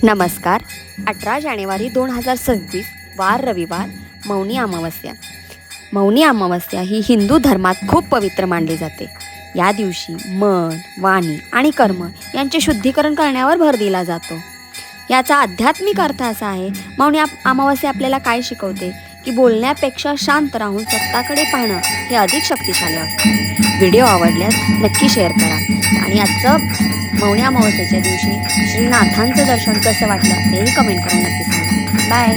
नमस्कार. 18 जानेवारी 2026 वार रविवार मौनी अमावस्या. मौनी अमावस्या ही हिंदू धर्मात खूप पवित्र मानली जाते. या दिवशी मन, वाणी आणि कर्म यांचे शुद्धीकरण करण्यावर भर दिला जातो. याचा आध्यात्मिक अर्थ असा आहे, मौनी अमावस्या आपल्याला काय शिकवते की बोलण्यापेक्षा शांत राहून स्वतःकडे पाहणं हे अधिक शक्तिशाली असते. व्हिडिओ आवडल्यास नक्की शेअर करा आणि आजचं मौनी अमावस्येच्या दिवशी श्रीनाथांचं दर्शन कसं वाटलं हेही कमेंट करून नक्की सांगा. बाय.